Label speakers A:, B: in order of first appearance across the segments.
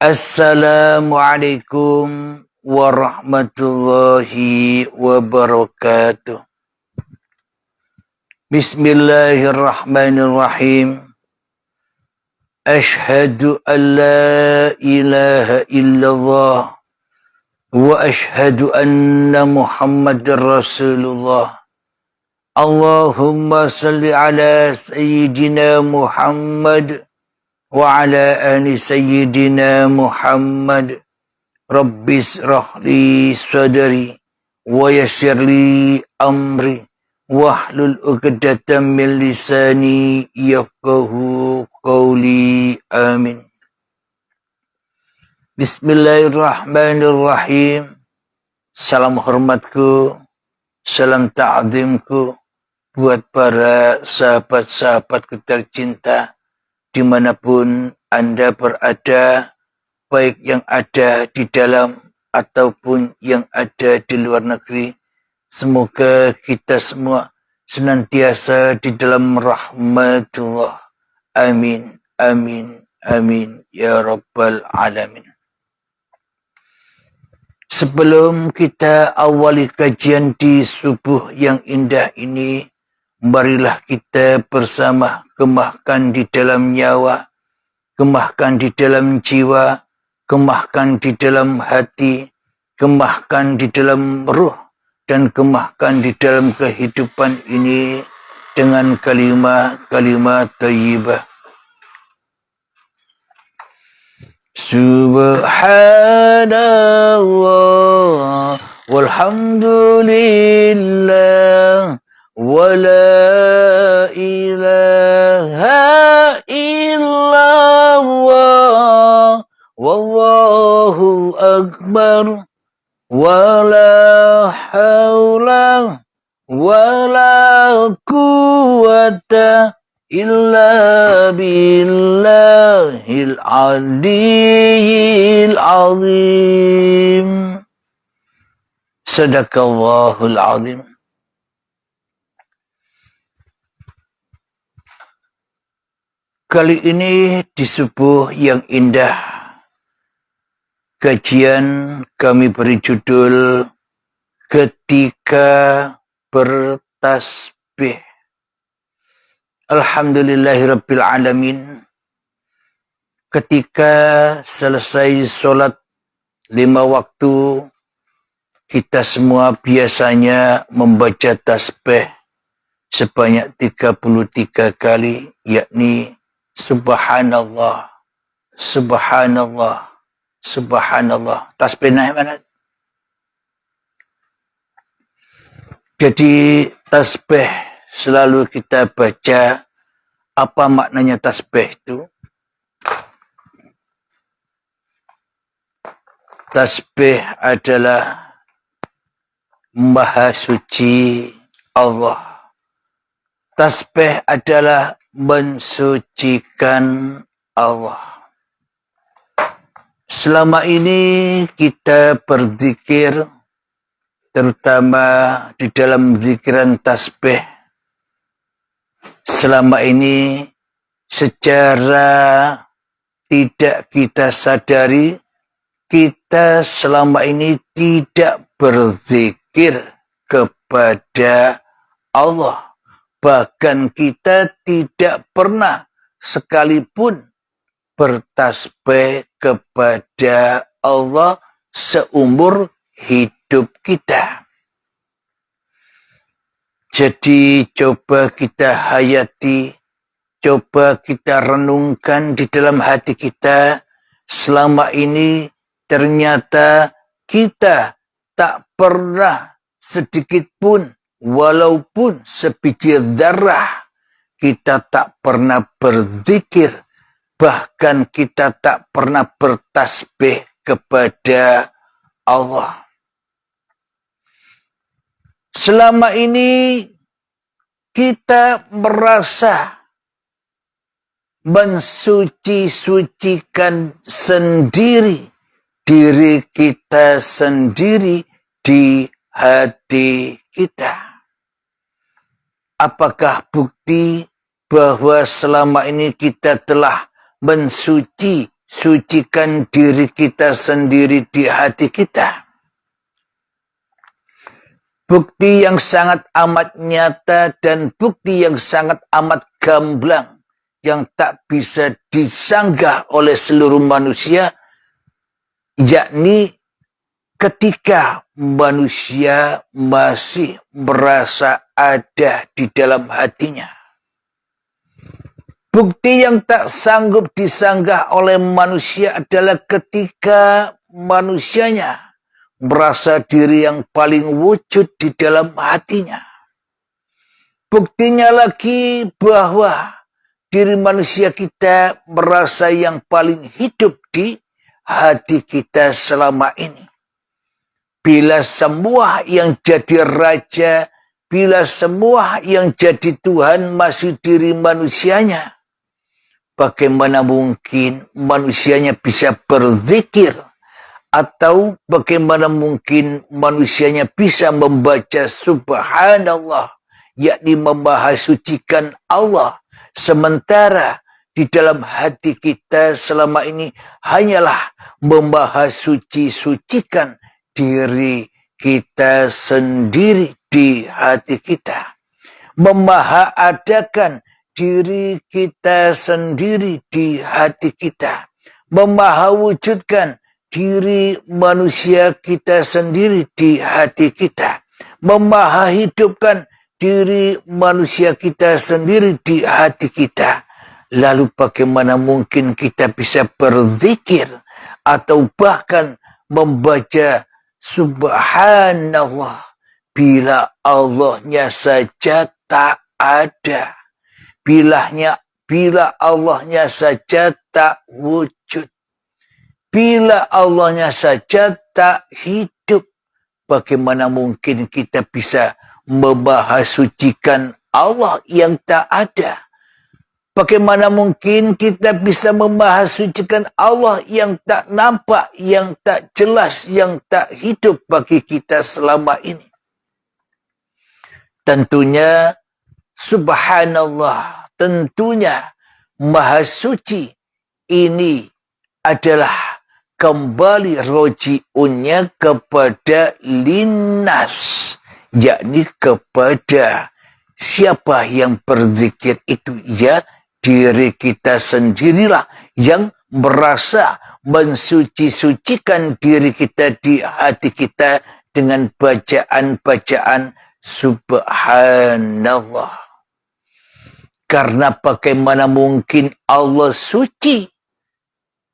A: Assalamualaikum warahmatullahi wabarakatuh. Bismillahirrahmanirrahim. Ashhadu an la ilaha illallah wa ashhadu anna Muhammadar Rasulullah. Allahumma salli ala sayyidina Muhammad wa ala ali sayyidina Muhammad. Rabbis rahli sadri wa yassirli amri wahlul 'uqdatam min lisani yafqahu qawli. Amin. Bismillahirrahmanirrahim. Salam hormatku, salam ta'zimku buat para sahabat-sahabatku tercinta dimanapun Anda berada, baik yang ada di dalam ataupun yang ada di luar negeri. Semoga kita semua senantiasa di dalam rahmatullah. Amin, amin, amin, ya Rabbal Alamin. Sebelum kita awali kajian di subuh yang indah ini, marilah kita bersama gemahkan di dalam nyawa, gemahkan di dalam jiwa, gemahkan di dalam hati, gemahkan di dalam ruh, dan gemahkan di dalam kehidupan ini dengan kalimat thayyibah. Subhanallah walhamdulillah wa la ilaha illallah wallahu akbar wa la hawla wa la quwwata illa billahil aliyyil azim. Sadaqallahul azim. Kali ini di subuh yang indah, kajian kami beri judul Ketika Bertasbih. Alhamdulillahirabbil alamin. Ketika selesai sholat 5 waktu, kita semua biasanya membaca tasbih sebanyak 33 kali, yakni Subhanallah, Subhanallah, Subhanallah. Tasbih naik mana? Jadi tasbih selalu kita baca. Apa maknanya tasbih itu? Tasbih adalah Maha Suci Allah. Tasbih adalah mensucikan Allah. Selama ini kita berzikir, terutama di dalam zikiran tasbih. Selama ini secara tidak kita sadari, kita selama ini tidak berzikir kepada Allah. Bahkan kita tidak pernah sekalipun bertasbih kepada Allah seumur hidup kita. Jadi coba kita hayati, coba kita renungkan di dalam hati kita. Selama ini ternyata kita tak pernah sedikit pun, walaupun sebiji darah, kita tak pernah berzikir, bahkan kita tak pernah bertasbih kepada Allah. Selama ini kita merasa mensuci-sucikan sendiri diri kita sendiri di hati kita. Apakah bukti bahwa selama ini kita telah sucikan diri kita sendiri di hati kita. Bukti yang sangat amat nyata dan bukti yang sangat amat gamblang yang tak bisa disanggah oleh seluruh manusia, yakni ketika manusia masih merasa ada di dalam hatinya. Bukti yang tak sanggup disanggah oleh manusia adalah ketika manusianya merasa diri yang paling wujud di dalam hatinya. Buktinya lagi bahwa diri manusia kita merasa yang paling hidup di hati kita selama ini. Bila semua yang jadi raja, bila semua yang jadi Tuhan masih diri manusianya, bagaimana mungkin manusianya bisa berzikir? Atau bagaimana mungkin manusianya bisa membaca subhanallah, yakni memahasucikan Allah, sementara di dalam hati kita selama ini hanyalah memahasucikan diri kita sendiri di hati kita. Memahaadakan diri kita sendiri di hati kita. Memahawujudkan diri manusia kita sendiri di hati kita. Memahahidupkan diri manusia kita sendiri di hati kita. Lalu bagaimana mungkin kita bisa berzikir atau bahkan membaca subhanallah bila Allahnya saja tak ada. Bila Allahnya saja tak wujud. Bila Allahnya saja tak hidup, bagaimana mungkin kita bisa memahasucikan Allah yang tak ada? Bagaimana mungkin kita bisa memahasucikan Allah yang tak nampak, yang tak jelas, yang tak hidup bagi kita selama ini? Tentunya, subhanallah, tentunya Maha Suci ini adalah kembali roji'unnya kepada linnas, yakni kepada siapa yang berzikir itu, ya diri kita sendirilah yang merasa mensuci-sucikan diri kita di hati kita dengan bacaan-bacaan subhanallah. Karena bagaimana mungkin Allah suci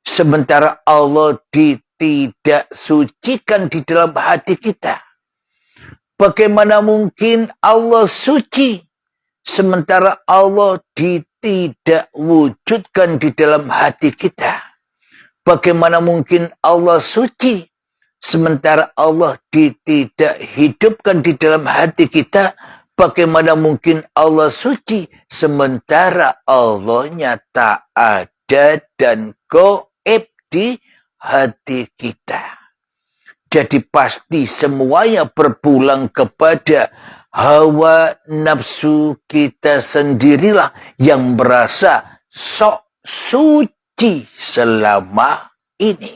A: sementara Allah tidak sucikan di dalam hati kita? Bagaimana mungkin Allah suci sementara Allah tidak wujudkan di dalam hati kita? Bagaimana mungkin Allah suci sementara Allah tidak hidupkan di dalam hati kita? Bagaimana mungkin Allah suci sementara Allahnya tak ada dan di hati kita? Jadi pasti semuanya berpulang kepada hawa nafsu kita sendirilah yang merasa sok suci selama ini.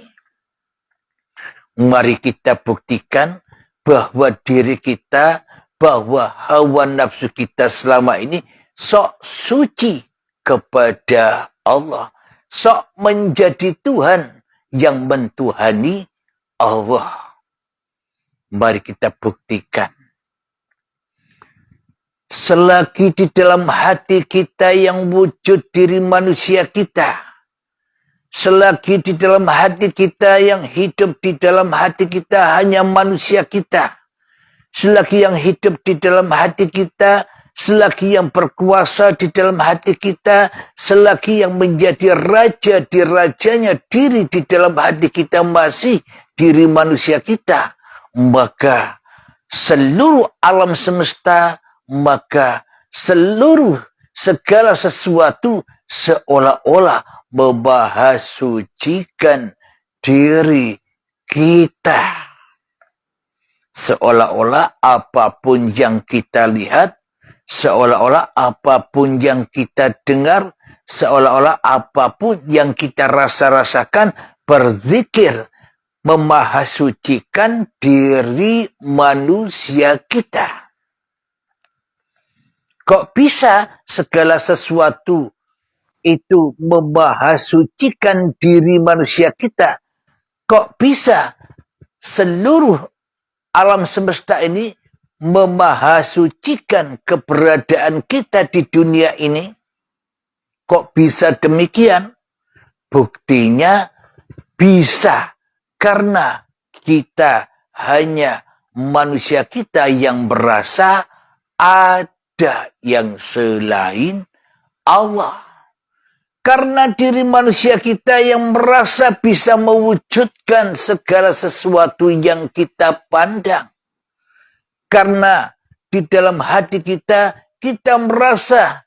A: Mari kita buktikan bahwa diri kita, bahwa hawa nafsu kita selama ini sok suci kepada Allah. Sok menjadi Tuhan yang mentuhani Allah. Mari kita buktikan. Selagi di dalam hati kita yang wujud diri manusia kita, selagi di dalam hati kita yang hidup di dalam hati kita hanya manusia kita, selagi yang hidup di dalam hati kita, selagi yang berkuasa di dalam hati kita, selagi yang menjadi raja di rajanya diri di dalam hati kita masih diri manusia kita, maka seluruh alam semesta, maka seluruh segala sesuatu seolah-olah memahasucikan diri kita. Seolah-olah apapun yang kita lihat, seolah-olah apapun yang kita dengar, Seolah-olah apapun yang kita rasakan berzikir memahasucikan diri manusia kita. Kok bisa segala sesuatu itu memahasucikan diri manusia kita? Kok bisa seluruh alam semesta ini memahasucikan keberadaan kita di dunia ini? Kok bisa demikian? Buktinya bisa karena kita hanya manusia kita yang merasa ada yang selain Allah. Karena diri manusia kita yang merasa bisa mewujudkan segala sesuatu yang kita pandang. Karena di dalam hati kita merasa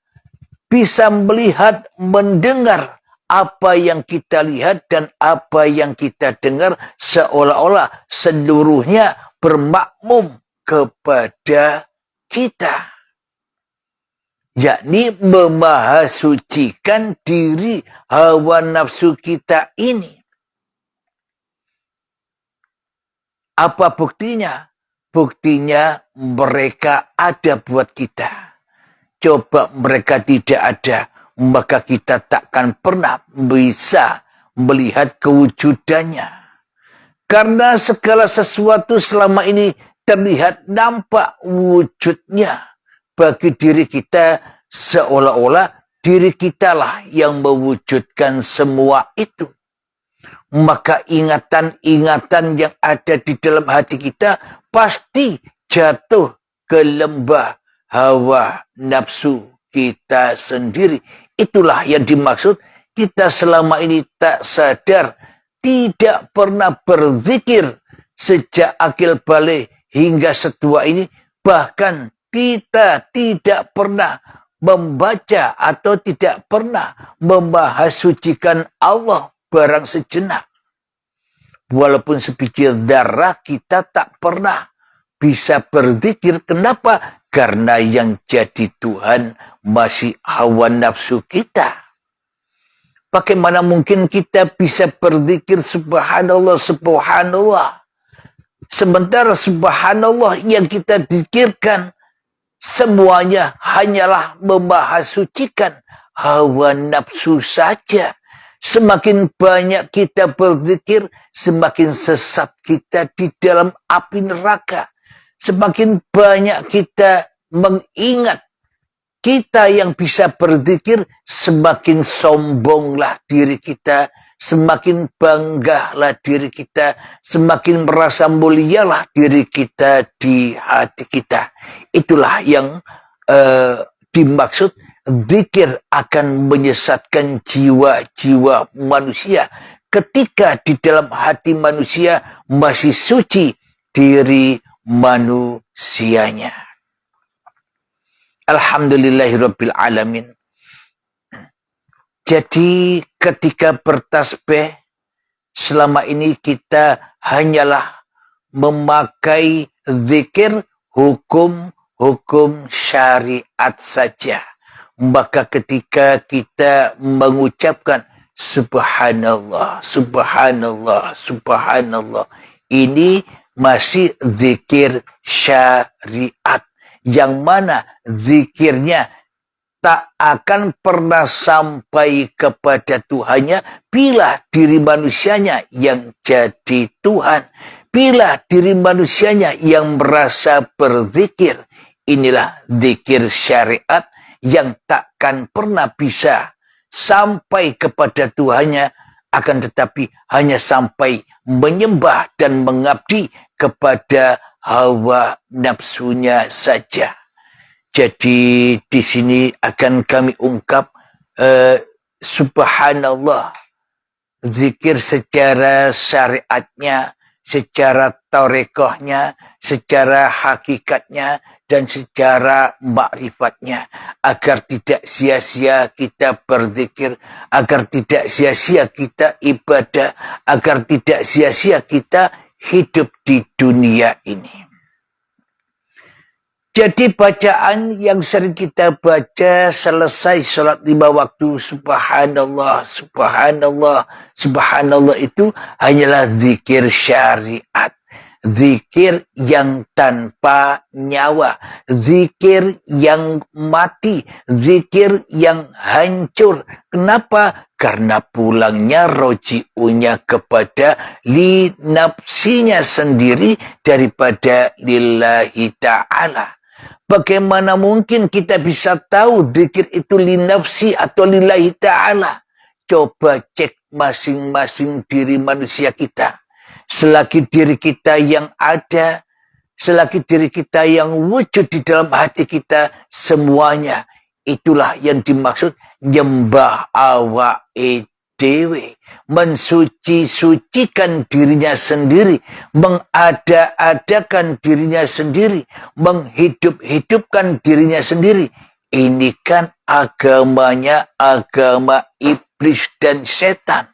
A: bisa melihat, mendengar apa yang kita lihat dan apa yang kita dengar seolah-olah seluruhnya bermakmum kepada kita. Yakni memahasucikan diri hawa nafsu kita ini. Apa buktinya? Buktinya mereka ada buat kita. Coba mereka tidak ada, maka kita takkan pernah bisa melihat kewujudannya. Karena segala sesuatu selama ini terlihat nampak wujudnya. Bagi diri kita seolah-olah diri kitalah yang mewujudkan semua itu. Maka ingatan-ingatan yang ada di dalam hati kita pasti jatuh ke lembah hawa nafsu kita sendiri. Itulah yang dimaksud kita selama ini tak sadar, tidak pernah berzikir sejak akil balik hingga setua ini, bahkan kita tidak pernah membaca atau tidak pernah memahasucikan Allah barang sejenak. Walaupun sebiji darah kita tak pernah bisa berzikir. Kenapa? Karena yang jadi Tuhan masih hawa nafsu kita. Bagaimana mungkin kita bisa berzikir subhanallah, subhanallah. Sementara subhanallah yang kita zikirkan semuanya hanyalah memahasucikan hawa nafsu saja. Semakin banyak kita berzikir, semakin sesat kita di dalam api neraka. Semakin banyak kita mengingat kita yang bisa berzikir, semakin sombonglah diri kita, semakin banggalah diri kita, semakin merasa mulialah diri kita di hati kita. Itulah yang dimaksud zikir akan menyesatkan jiwa-jiwa manusia ketika di dalam hati manusia masih suci diri manusianya. Alhamdulillahirabbil alamin. Jadi ketika bertasbih selama ini kita hanyalah memakai zikir hukum syariat saja. Maka ketika kita mengucapkan subhanallah, subhanallah, subhanallah, ini masih zikir syariat. Yang mana zikirnya tak akan pernah sampai kepada Tuhannya bila diri manusianya yang jadi Tuhan. Bila diri manusianya yang merasa berzikir. Inilah zikir syariat yang takkan pernah bisa sampai kepada Tuhannya, akan tetapi hanya sampai menyembah dan mengabdi kepada hawa nafsunya saja. Jadi di sini akan kami ungkap subhanallah, zikir secara syariatnya, secara tarekohnya, secara hakikatnya, dan secara makrifatnya, agar tidak sia-sia kita berzikir, agar tidak sia-sia kita ibadah, agar tidak sia-sia kita hidup di dunia ini. Jadi bacaan yang sering kita baca selesai sholat 5 waktu, subhanallah, subhanallah, subhanallah, itu hanyalah zikir syariat. Zikir yang tanpa nyawa, zikir yang mati, zikir yang hancur. Kenapa? Karena pulangnya roji'unya kepada li nafsinya sendiri daripada lillahi ta'ala. Bagaimana mungkin kita bisa tahu zikir itu li nafsi atau lillahi ta'ala? Coba cek masing-masing diri manusia kita. Selagi diri kita yang ada, selagi diri kita yang wujud di dalam hati kita, semuanya itulah yang dimaksud nyembah awake dhewe, mensuci-sucikan dirinya sendiri, mengada-adakan dirinya sendiri, menghidup-hidupkan dirinya sendiri. Ini kan agamanya agama iblis dan setan.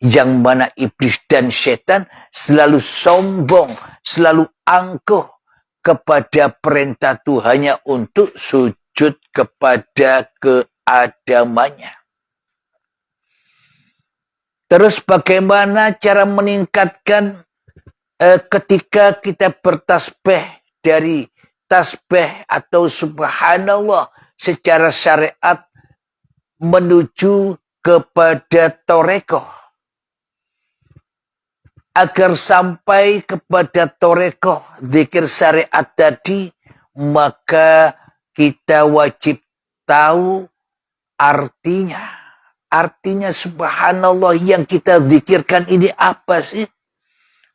A: Yang mana iblis dan setan selalu sombong, selalu angkuh kepada perintah Tuhannya untuk sujud kepada keadamannya. Terus bagaimana cara meningkatkan ketika kita bertasbih dari tasbih atau subhanallah secara syariat menuju kepada torekoh. Agar sampai kepada torekoh zikir syariat tadi, maka kita wajib tahu artinya. Artinya subhanallah yang kita zikirkan ini apa sih?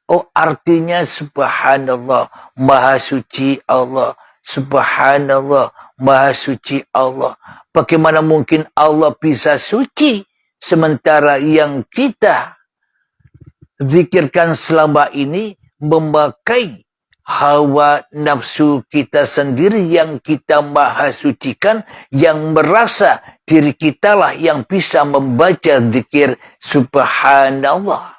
A: Oh, artinya subhanallah, maha suci Allah. Subhanallah, maha suci Allah. Bagaimana mungkin Allah bisa suci sementara yang kita zikirkan selama ini memakai hawa nafsu kita sendiri yang kita maha sucikan, yang merasa diri kita lah yang bisa membaca zikir subhanallah.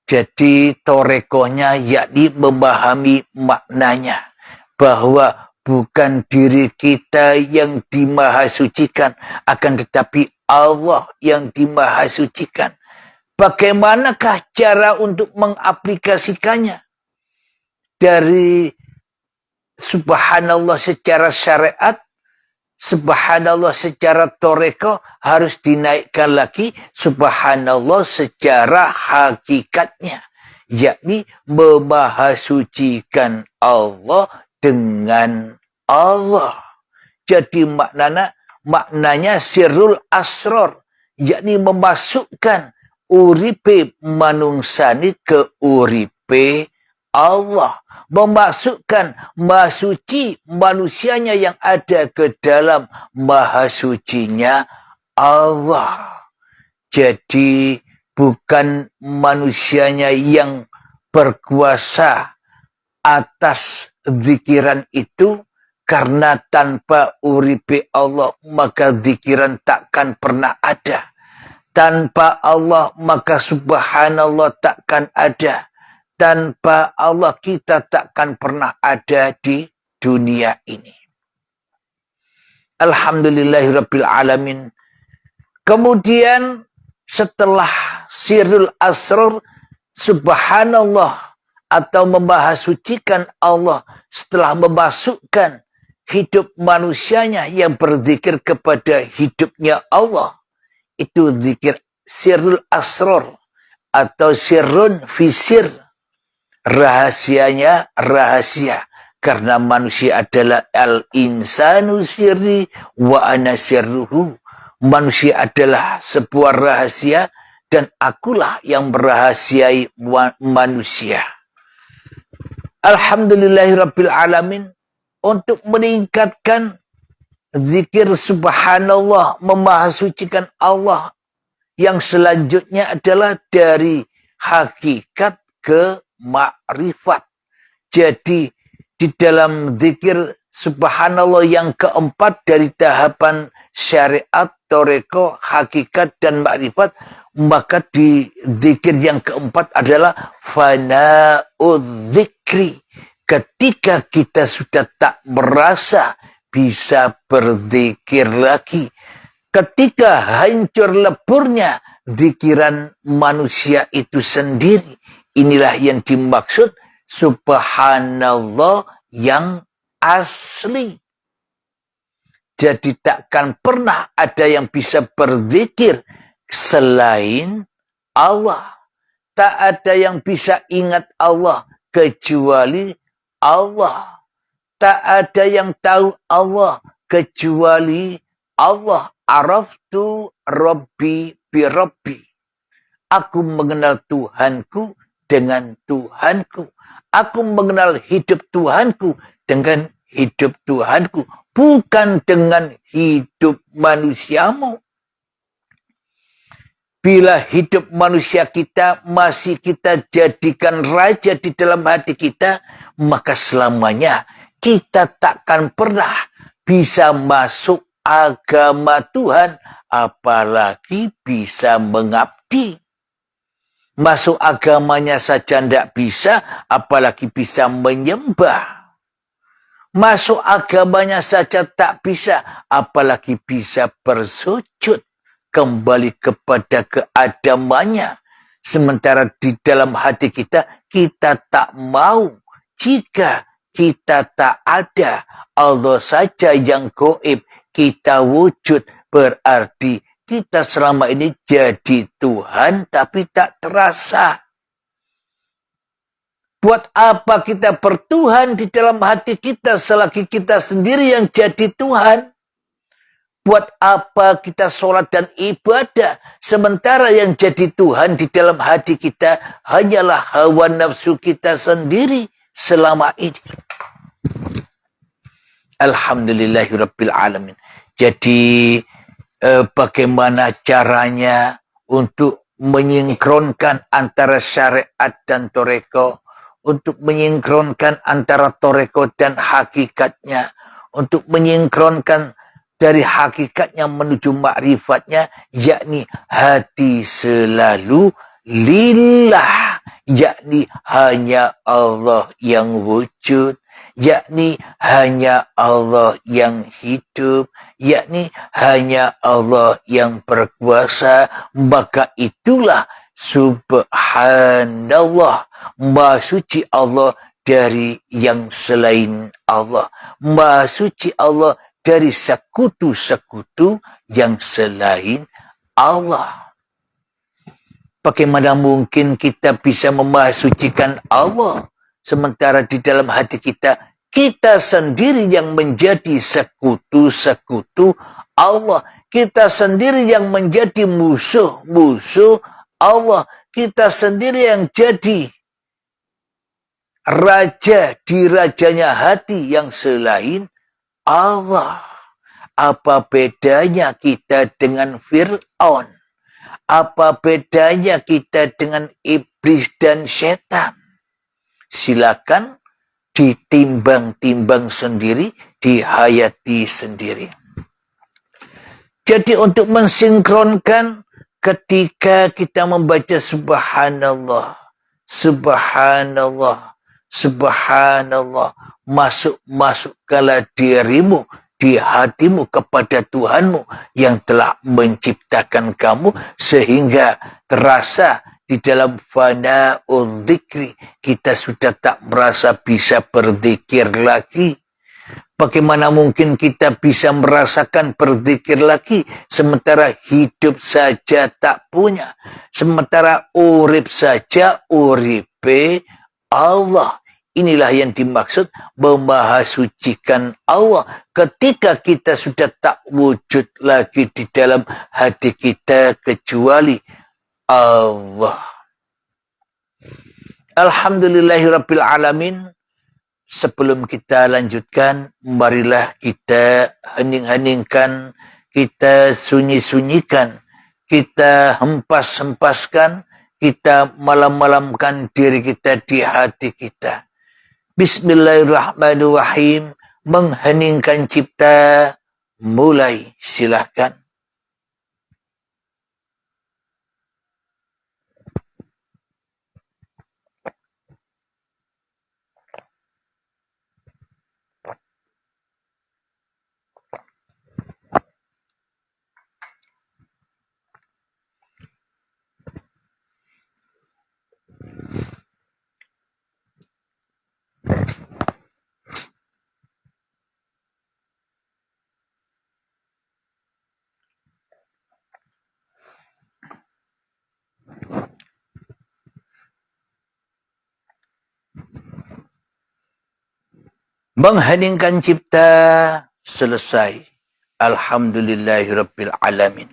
A: Jadi torekohnya yakni memahami maknanya bahwa bukan diri kita yang dimahasucikan, akan tetapi Allah yang dimahasucikan. Bagaimanakah cara untuk mengaplikasikannya? Dari subhanallah secara syariat, subhanallah secara toreko harus dinaikkan lagi subhanallah secara hakikatnya. Yakni memahasucikan Allah dengan Allah. Jadi maknanya sirrul asror, yakni memasukkan uripe manungsani ke uripe Allah. Memasukkan maha suci manusianya yang ada ke dalam maha sucinya Allah. Jadi bukan manusianya yang berkuasa atas zikiran itu, karena tanpa uripe Allah maka zikiran takkan pernah ada. Tanpa Allah maka subhanallah takkan ada. Tanpa Allah kita takkan pernah ada di dunia ini. Alhamdulillahirabbil alamin. Kemudian setelah sirrul asrar, subhanallah atau memahasucikan Allah, setelah memasukkan hidup manusianya yang berzikir kepada hidupnya Allah, itu zikir sirrul asrar atau sirrun fisir. Rahasianya rahasia. Karena manusia adalah al-insanu sirri wa ana sirruhu. Manusia adalah sebuah rahasia dan akulah yang merahasiai manusia. Alhamdulillahirabbil alamin. Untuk meningkatkan zikir subhanallah, memahasucikan Allah, yang selanjutnya adalah dari hakikat ke makrifat. Jadi di dalam zikir subhanallah yang keempat dari tahapan syariat, toreko, hakikat dan makrifat, maka di zikir yang keempat adalah fana'udz zikri, ketika kita sudah tak merasa bisa berzikir lagi, ketika hancur leburnya zikiran manusia itu sendiri, inilah yang dimaksud subhanallah yang asli. Jadi takkan pernah ada yang bisa berzikir selain Allah. Tak ada yang bisa ingat Allah kecuali Allah. Tak ada yang tahu Allah kecuali Allah. Araftu Rabbi bi Rabbi. Aku mengenal Tuhanku dengan Tuhanku. Aku mengenal hidup Tuhanku dengan hidup Tuhanku. Bukan dengan hidup manusiamu. Bila hidup manusia kita masih kita jadikan raja di dalam hati kita, maka selamanya kita takkan pernah bisa masuk agama Tuhan, apalagi bisa mengabdi. Masuk agamanya saja tidak bisa, apalagi bisa menyembah. Masuk agamanya saja tak bisa, apalagi bisa bersujud kembali kepada keadamannya. Sementara di dalam hati kita, kita tak mau jika kita tak ada. Allah saja yang gaib, kita wujud, berarti kita selama ini jadi Tuhan tapi tak terasa. Buat apa kita bertuhan di dalam hati kita selagi kita sendiri yang jadi Tuhan? Buat apa kita sholat dan ibadah sementara yang jadi Tuhan di dalam hati kita hanyalah hawa nafsu kita sendiri selama ini? Alhamdulillahirabbil alamin. Jadi bagaimana caranya untuk menyinkronkan antara syariat dan toreko, untuk menyinkronkan antara toreko dan hakikatnya, untuk menyinkronkan dari hakikatnya menuju makrifatnya, yakni hati selalu lillah, yakni hanya Allah yang wujud, yakni hanya Allah yang hidup, yakni hanya Allah yang berkuasa. Maka itulah subhanallah, maha suci Allah dari yang selain Allah, maha suci Allah dari sekutu-sekutu yang selain Allah. Bagaimana mungkin kita bisa memahasucikan Allah sementara di dalam hati kita, kita sendiri yang menjadi sekutu-sekutu Allah. Kita sendiri yang menjadi musuh-musuh Allah. Kita sendiri yang jadi raja di rajanya hati yang selain Allah. Apa bedanya kita dengan Fir'aun? Apa bedanya kita dengan iblis dan setan? Silakan ditimbang-timbang sendiri, dihayati sendiri. Jadi untuk mensinkronkan ketika kita membaca subhanallah, subhanallah, subhanallah, masukkanlah dirimu di hatimu kepada Tuhanmu yang telah menciptakan kamu sehingga terasa di dalam fana'ul dzikri kita sudah tak merasa bisa berzikir lagi. Bagaimana mungkin kita bisa merasakan berzikir lagi sementara hidup saja tak punya, sementara urip saja uripe Allah. Inilah yang dimaksud memahasucikan Allah ketika kita sudah tak wujud lagi di dalam hati kita kecuali Allah. Alhamdulillahirabbil alamin. Sebelum kita lanjutkan, marilah kita hening-heningkan, kita sunyi-sunyikan, kita hempas-hempaskan, kita malam-malamkan diri kita di hati kita. Bismillahirrahmanirrahim. Mengheningkan cipta, mulai, silahkan. Mengheningkan cipta selesai. Alhamdulillahirabbil alamin.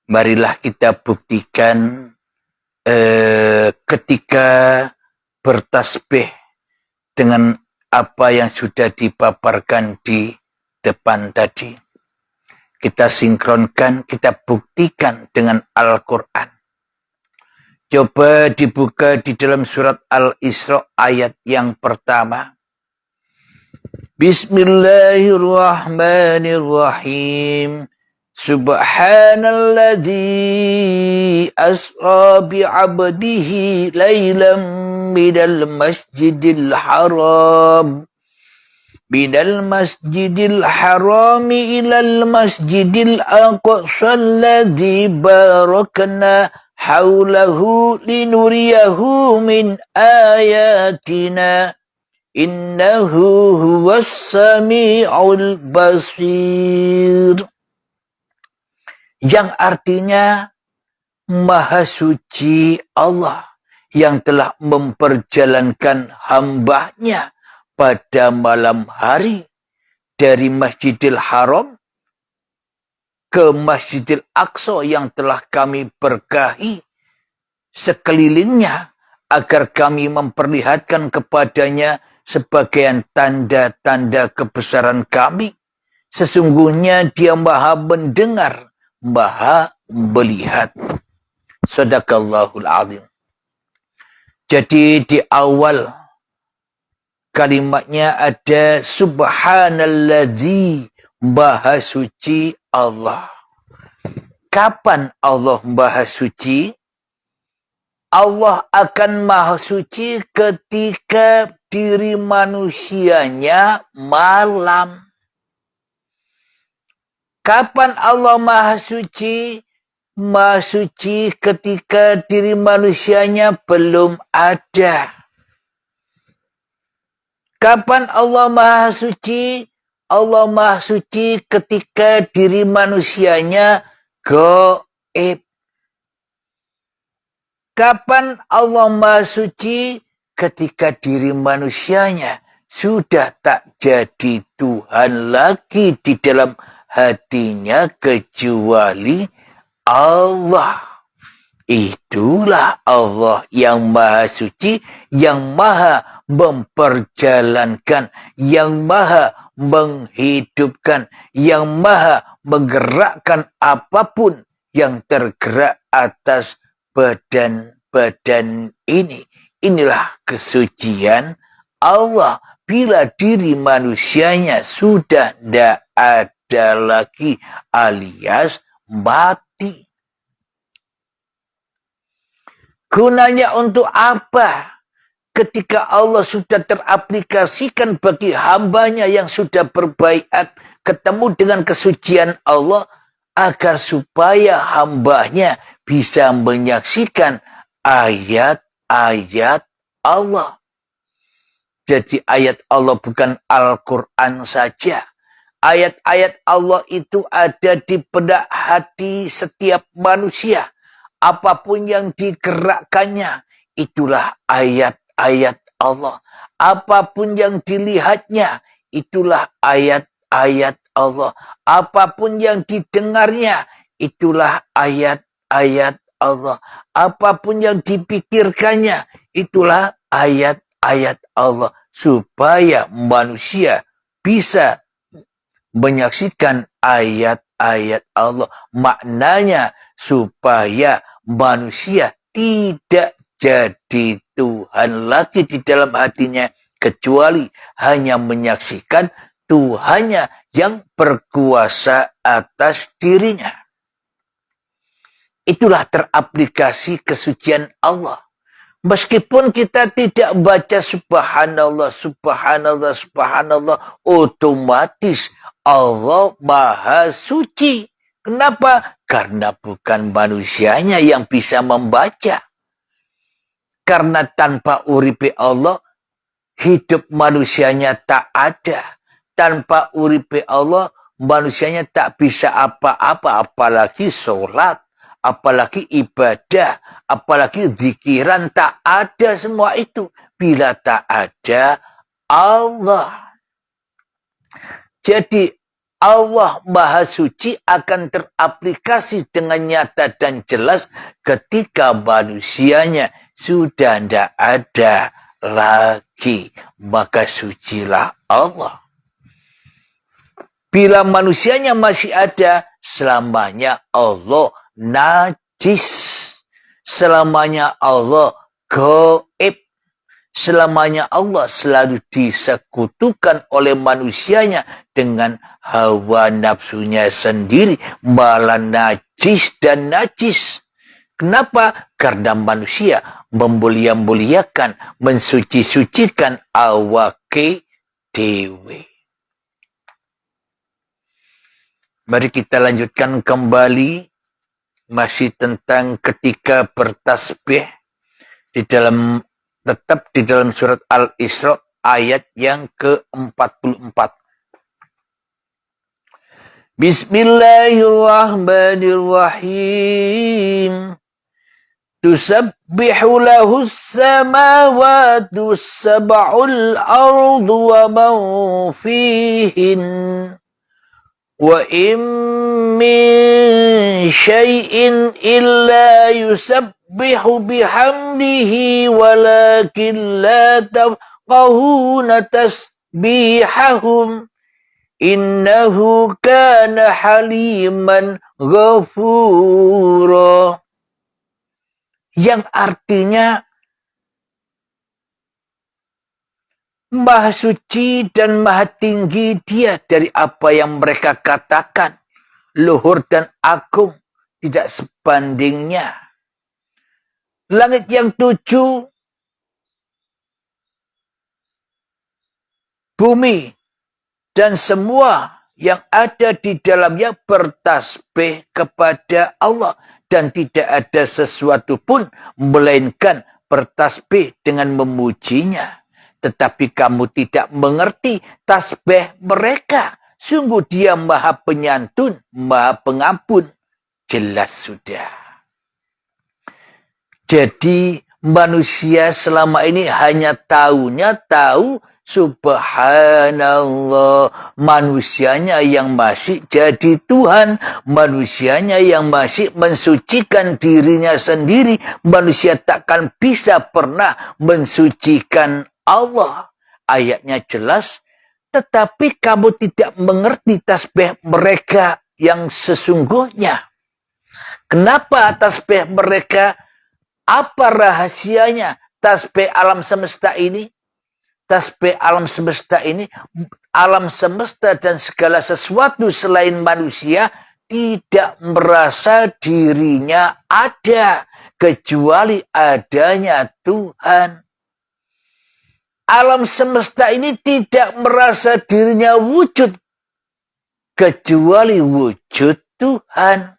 A: Marilah kita buktikan ketika bertasbih dengan apa yang sudah dipaparkan di depan tadi. Kita sinkronkan, kita buktikan dengan Al-Quran. Coba dibuka di dalam surat Al-Isra ayat yang pertama. Bismillahirrahmanirrahim. Subhanalladzi asra bi'abdihi laylam minal masjidil haram ilal masjidil aqsa alladzi barakna haulahu linuriyahu min ayatina innahu huwas sami'ul basir. Yang artinya Maha Suci Allah yang telah memperjalankan hambanya pada malam hari dari Masjidil Haram ke Masjidil Aqsa yang telah kami berkahi sekelilingnya agar kami memperlihatkan kepadanya sebagian tanda-tanda kebesaran kami. Sesungguhnya dia Maha mendengar, Maha melihat. Sadaqallahul azim. Jadi di awal kalimatnya ada subhanalladzi, Maha Suci Allah. Kapan Allah Maha Suci? Allah akan Maha Suci ketika diri manusianya malam. Kapan Allah Maha Suci? Maha Suci ketika diri manusianya belum ada. Kapan Allah Maha Suci? Allah Maha Suci ketika diri manusianya gaib. Kapan Allah Maha Suci? Ketika diri manusianya sudah tak jadi Tuhan lagi di dalam hatinya kecuali Allah. Itulah Allah yang Maha Suci, yang Maha memperjalankan, yang Maha menghidupkan, yang Maha menggerakkan apapun yang tergerak atas badan-badan ini. Inilah kesucian Allah bila diri manusianya sudah tidak ada lagi alias mati. Gunanya untuk apa? Ketika Allah sudah teraplikasikan bagi hambanya yang sudah berbaiat ketemu dengan kesucian Allah agar supaya hambanya bisa menyaksikan ayat-ayat Allah. Jadi ayat Allah bukan Al-Quran saja. Ayat-ayat Allah itu ada di benak hati setiap manusia. Apapun yang digerakkannya, itulah ayat-ayat Allah. Apapun yang dilihatnya, itulah ayat-ayat Allah. Apapun yang didengarnya, itulah ayat-ayat Allah. Apapun yang dipikirkannya, itulah ayat-ayat Allah. Supaya manusia bisa menyaksikan ayat-ayat Allah. Maknanya supaya manusia tidak jadi Tuhan lagi di dalam hatinya, kecuali hanya menyaksikan Tuhannya yang berkuasa atas dirinya. Itulah teraplikasi kesucian Allah. Meskipun kita tidak baca subhanallah, subhanallah, subhanallah, otomatis Allah Maha Suci. Kenapa? Karena bukan manusianya yang bisa membaca. Karena tanpa uripe Allah, hidup manusianya tak ada. Tanpa uripe Allah, manusianya tak bisa apa-apa, apalagi sholat, apalagi ibadah, apalagi zikiran, tak ada semua itu. Bila tak ada Allah. Jadi Allah Maha Suci akan teraplikasi dengan nyata dan jelas ketika manusianya sudah tidak ada lagi. Maka sucilah Allah. Bila manusianya masih ada, selamanya Allah najis. Selamanya Allah gaib. Selamanya Allah selalu disekutukan oleh manusianya dengan hawa nafsunya sendiri, malah najis dan najis. Kenapa? Karena manusia memulia-muliakan, mensuci-sucikan awake dewe. Mari kita lanjutkan kembali masih tentang ketika bertasbih tetap di dalam surat Al-Isra ayat yang ke-44. Bismillahirrahmanirrahim. Tusabbihu lahu as-samawati as-sab'ul ardu wa man fihin. Wa in min syai'in illa yusabbihu bihamdihi walakin la tafqahuna tasbihahum innahu kana haliman ghafura. Yang artinya Maha suci dan maha tinggi dia dari apa yang mereka katakan. Luhur dan agung tidak sebandingnya. Langit yang 7, bumi, dan semua yang ada di dalamnya bertasbih kepada Allah. Dan tidak ada sesuatu pun melainkan bertasbih dengan memujinya. Tetapi kamu tidak mengerti tasbih mereka. Sungguh dia maha penyantun, maha pengampun. Jelas sudah. Jadi manusia selama ini hanya tahu subhanallah. Manusianya yang masih jadi Tuhan. Manusianya yang masih mensucikan dirinya sendiri. Manusia takkan bisa pernah mensucikan Allah. Ayatnya jelas, tetapi kamu tidak mengerti tasbih mereka yang sesungguhnya. Kenapa tasbih mereka? Apa rahasianya tasbih alam semesta ini? Tasbih alam semesta ini, alam semesta dan segala sesuatu selain manusia tidak merasa dirinya ada kecuali adanya Tuhan. Alam semesta ini tidak merasa dirinya wujud kecuali wujud Tuhan.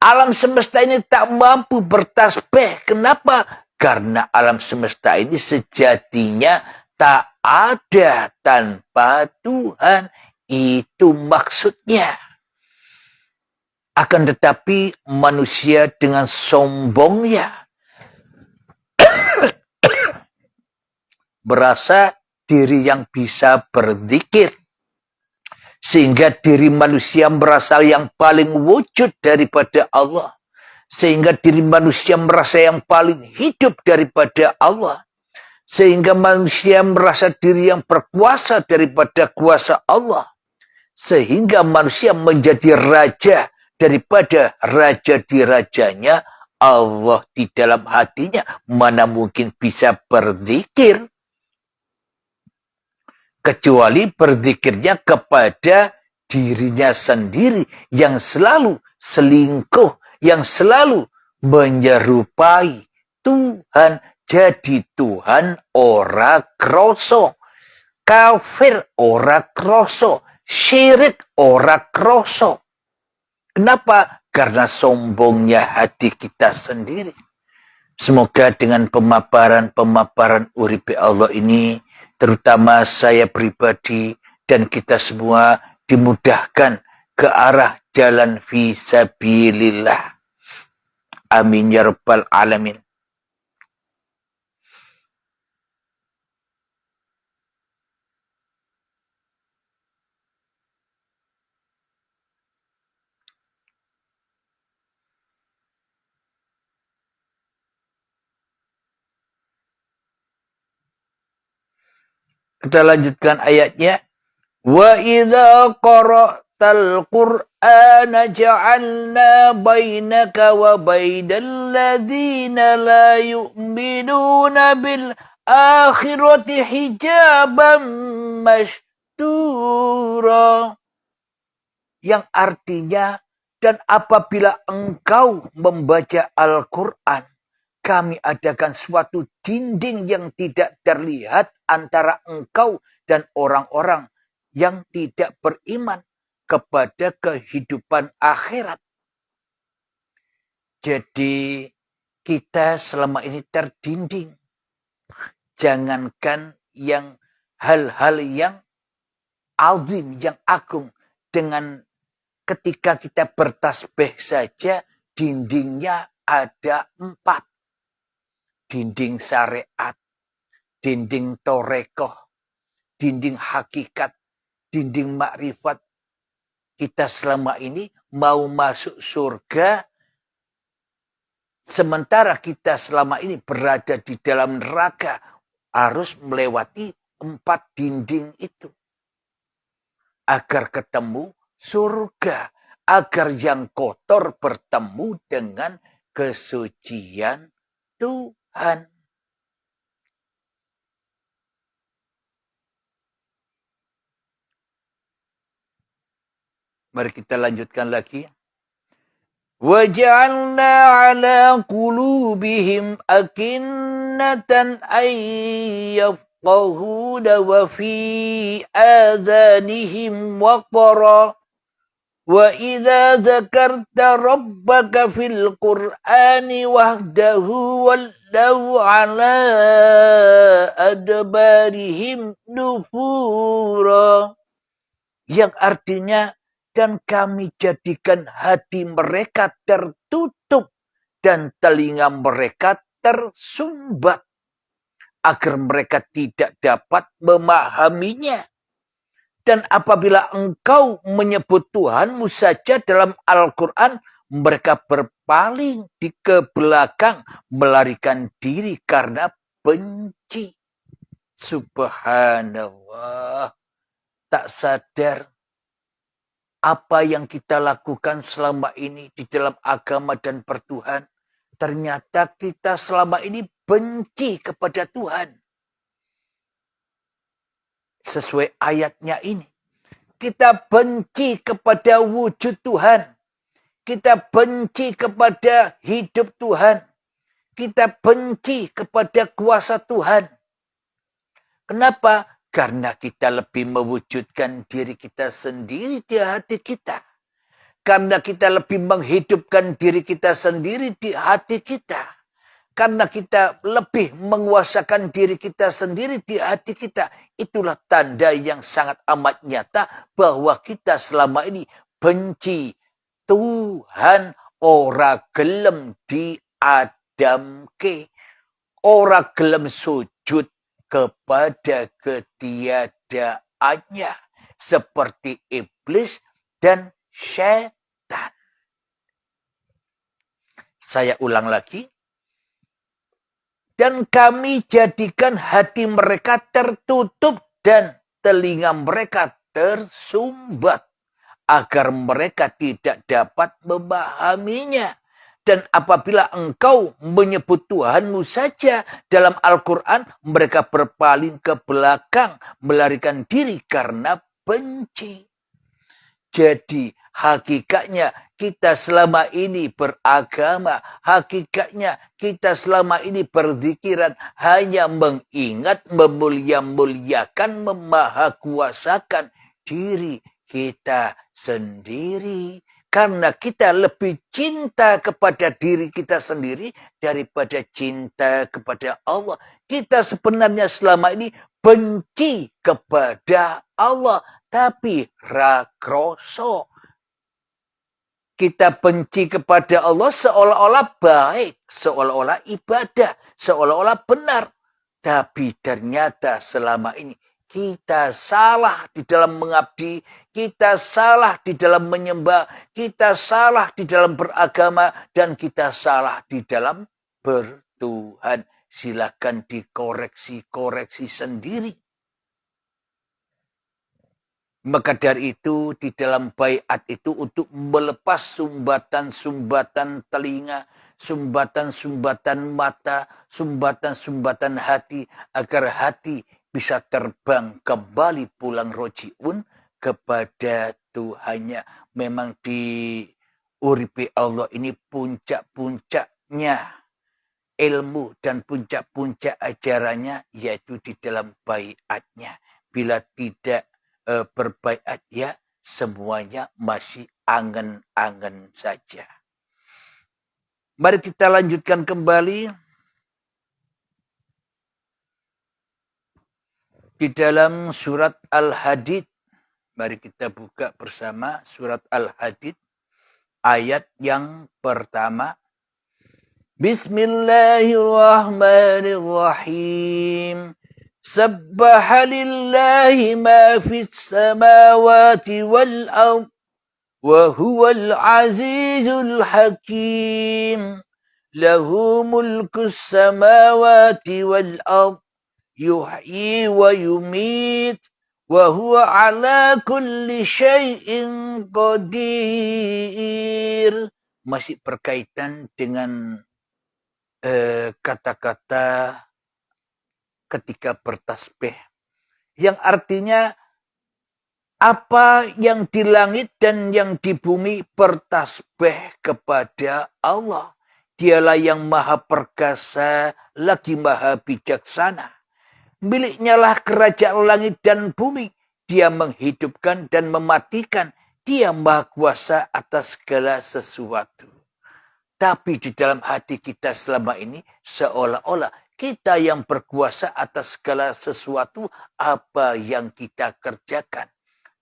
A: Alam semesta ini tak mampu bertasbih. Kenapa? Karena alam semesta ini sejatinya tak ada tanpa Tuhan. Itu maksudnya. Akan tetapi manusia dengan sombongnya merasa diri yang bisa berzikir. Sehingga diri manusia merasa yang paling wujud daripada Allah. Sehingga diri manusia merasa yang paling hidup daripada Allah. Sehingga manusia merasa diri yang berkuasa daripada kuasa Allah. Sehingga manusia menjadi raja daripada raja di rajanya. Allah di dalam hatinya mana mungkin bisa berzikir. Kecuali berzikirnya kepada dirinya sendiri yang selalu selingkuh, yang selalu menyerupai Tuhan. Jadi Tuhan ora kroso, kafir ora kroso, syirik ora kroso. Kenapa? Karena sombongnya hati kita sendiri. Semoga dengan pemaparan uripe Allah ini, terutama saya pribadi dan kita semua dimudahkan ke arah jalan fisabilillah. Amin ya rabbal alamin. Kita lanjutkan ayatnya. Wa idza qara'tal Qur'ana ja'alna bainaka wa bainal ladzina la yu'minuna bil akhirati hijaban mastura. Yang artinya, dan apabila engkau membaca Al-Quran, kami adakan suatu dinding yang tidak terlihat antara engkau dan orang-orang yang tidak beriman kepada kehidupan akhirat. Jadi kita selama ini terdinding. Jangankan yang hal-hal yang azim, yang agung. Dengan ketika kita bertasbih saja, dindingnya ada 4. Dinding syariat, dinding torekoh, dinding hakikat, dinding makrifat. Kita selama ini mau masuk surga, sementara kita selama ini berada di dalam neraka, harus melewati 4 dinding itu. Agar ketemu surga. Agar yang kotor bertemu dengan kesucian Tuhan. Mari kita lanjutkan lagi. وَجَعَلْنَا عَلَى قُلُوبِهِمْ أَكِنَّةً أَنْ يَفْقَهُونَ وَفِي آذَانِهِمْ وَقْرًا وَإِذَا ذَكَرْتَ رَبَّكَ فِي الْقُرْآنِ وَحْدَهُ وَلَّوْا عَلَى أَدْبَارِهِمْ نُفُورًا. Yang artinya, dan kami jadikan hati mereka tertutup dan telinga mereka tersumbat agar mereka tidak dapat memahaminya. Dan apabila engkau menyebut Tuhanmu saja dalam Al-Quran, mereka berpaling ke belakang, melarikan diri karena benci. Subhanallah. Tak sadar apa yang kita lakukan selama ini di dalam agama dan pertuhan. Ternyata kita selama ini benci kepada Tuhan. Sesuai ayatnya ini. Kita benci kepada wujud Tuhan. Kita benci kepada hidup Tuhan. Kita benci kepada kuasa Tuhan. Kenapa? Karena kita lebih mewujudkan diri kita sendiri di hati kita. Karena kita lebih menghidupkan diri kita sendiri di hati kita. Karena kita lebih menguasakan diri kita sendiri di hati kita. Itulah tanda yang sangat amat nyata bahwa kita selama ini benci Tuhan, ora gelem diadamke, ora gelem sujud kepada ketiadaannya seperti iblis dan syaitan. Saya ulang lagi. Dan kami jadikan hati mereka tertutup dan telinga mereka tersumbat agar mereka tidak dapat memahaminya. Dan apabila engkau menyebut Tuhanmu saja dalam Al-Quran, mereka berpaling ke belakang, melarikan diri karena benci. Jadi hakikatnya kita selama ini beragama, hakikatnya kita selama ini berzikiran hanya mengingat, memulia-muliakan, memahakuasakan diri kita sendiri. Karena kita lebih cinta kepada diri kita sendiri daripada cinta kepada Allah. Kita sebenarnya selama ini benci kepada Allah. Tapi rakroso. Kita benci kepada Allah seolah-olah baik. Seolah-olah ibadah. Seolah-olah benar. Tapi ternyata selama ini kita salah di dalam mengabdi, kita salah di dalam menyembah, kita salah di dalam beragama, dan kita salah di dalam bertuhan. Silakan dikoreksi-koreksi sendiri. Maka dari itu di dalam baiat itu untuk melepas sumbatan-sumbatan telinga, sumbatan-sumbatan mata, sumbatan-sumbatan hati agar hati bisa terbang kembali pulang rojiun kepada Tuhannya. Memang di uripi Allah ini puncak-puncaknya ilmu dan puncak-puncak ajarannya yaitu di dalam baiatnya. Bila tidak berbaiat ya semuanya masih angan-angan saja. Mari kita lanjutkan kembali di dalam surat Al-Hadid. Mari kita buka bersama surat Al-Hadid ayat yang pertama. Bismillahirrahmanirrahim. Sabbaha lillahi ma fis samawati wal ard wa huwal azizul hakim. Lahu mulkus samawati wal ard yuhyi wa yumit wa huwa ala kulli syai'in qadir. Masih berkaitan dengan kata-kata ketika bertasbih. Yang artinya apa yang di langit dan yang di bumi bertasbih kepada Allah. Dialah yang maha perkasa, lagi maha bijaksana. Miliknya lah kerajaan langit dan bumi. Dia menghidupkan dan mematikan. Dia maha kuasa atas segala sesuatu. Tapi di dalam hati kita selama ini seolah-olah kita yang berkuasa atas segala sesuatu apa yang kita kerjakan.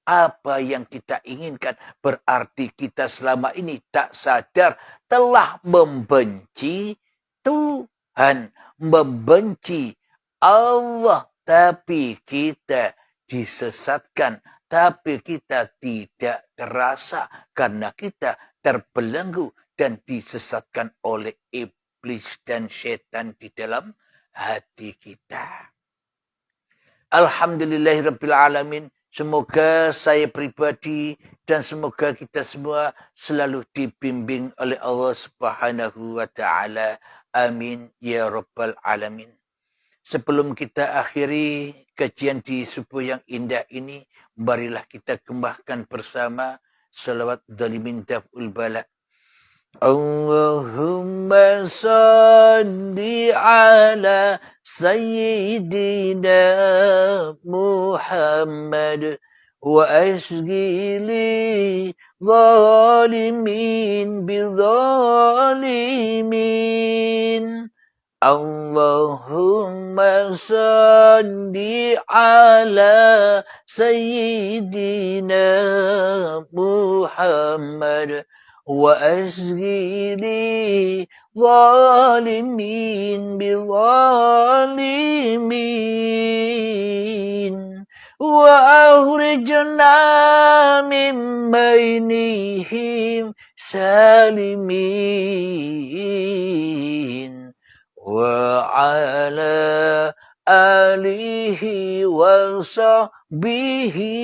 A: Apa yang kita inginkan. Berarti kita selama ini tak sadar telah membenci Tuhan. Membenci Allah. Tapi kita disesatkan. Tapi kita tidak terasa. Karena kita terbelenggu dan disesatkan oleh iblis dan setan di dalam hati kita. Alhamdulillahirabbil alamin. Semoga saya pribadi dan semoga kita semua selalu dibimbing oleh Allah Subhanahu wa taala. Amin ya rabbal alamin. Sebelum kita akhiri kajian di subuh yang indah ini, marilah kita kembangkan bersama salawat dalimin daf'ul bala. Allahumma salli ala Sayyidina Muhammad wa asghili zalimin bizalimin. Allahumma salli ala Sayyidina Muhammad wa asghili zalimin bizalimin wa akhrijna min bainihim salimin wa ala alihi wa sahbihi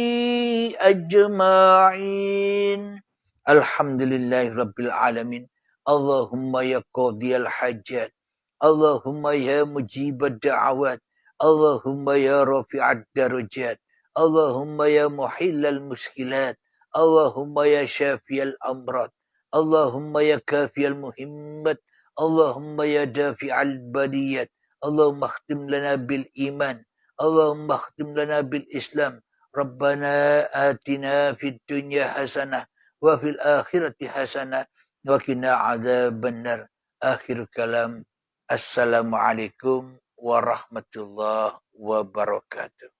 A: ajma'in. Alhamdulillahirabbil alamin. Allahumma ya qadiyal hajat. Allahumma ya mujibad da'awat. Allahumma ya rafi'ad darajat. Allahumma ya muhillal muskilat. Allahumma ya syafiyal amrad. Allahumma ya kafiyal muhimmat. Allahumma ya dafi'al baliyat. Allahumma akhtim lana bil iman. Allahumma akhtim lana bil islam. Rabbana atina fid dunya hasanah wa fil akhirati hasanah wa qina adzabannar. Akhir kalam. Assalamualaikum warahmatullahi wabarakatuh.